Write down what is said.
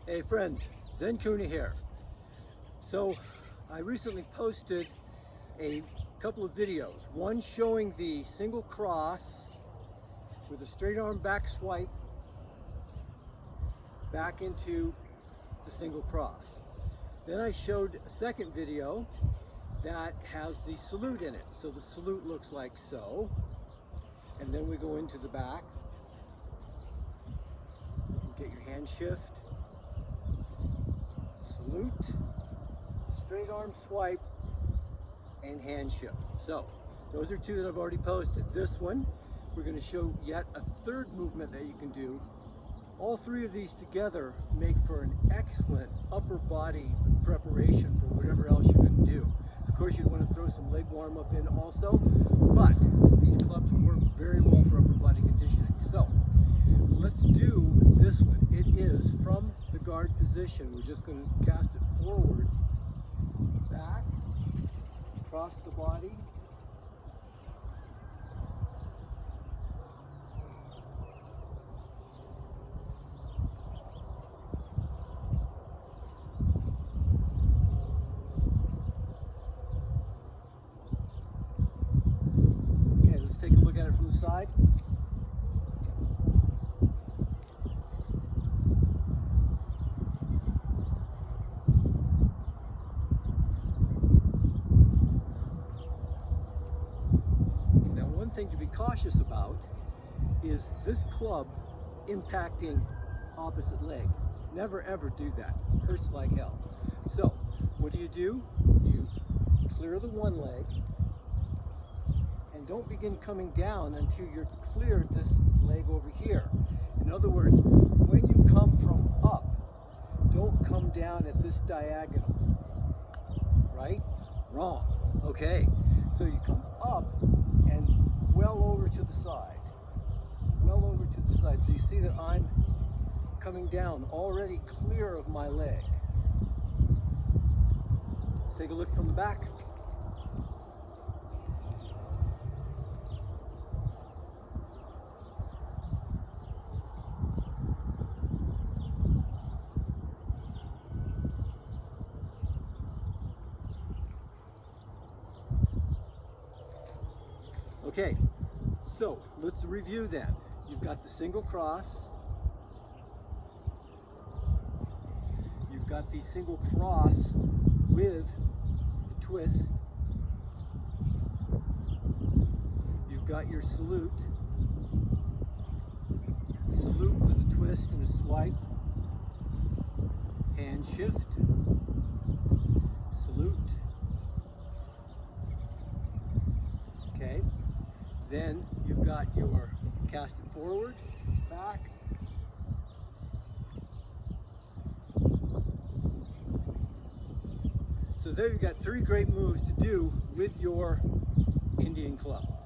Hey friends, ZenKahuna here. So I recently posted a couple of videos, one showing the single cross with a straight arm back swipe back into the single cross. Then I showed a second video that has the salute in it. So the salute looks like so, and then we go into the back, get your hand shift, salute, straight arm swipe, and hand shift. So those are two that I've already posted. This one, we're going to show yet a third movement that you can do. All three of these together make for an excellent upper body preparation for whatever else you're going to do. Of course, you'd want to throw some leg warm up in also, but these clubs work very well for upper body conditioning. So let's do this one. It is from the guard position. We're just going to cast it forward, back, across the body, take a look at it from the side. Now, one thing to be cautious about is this club impacting opposite leg. Never ever do that. Hurts like hell. So what do? You clear the one leg, and don't begin coming down until you've cleared this leg over here. In other words, when you come from up, don't come down at this diagonal. Right? Wrong. Okay. So you come up and well over to the side. Well over to the side. So you see that I'm coming down, already clear of my leg. Let's take a look from the back. Okay, so let's review then. You've got the single cross. You've got the single cross with the twist. You've got your salute. Salute with a twist and a swipe. Hand shift. Salute. Okay. Then you've got your cast it forward, back, so there you've got three great moves to do with your Indian club.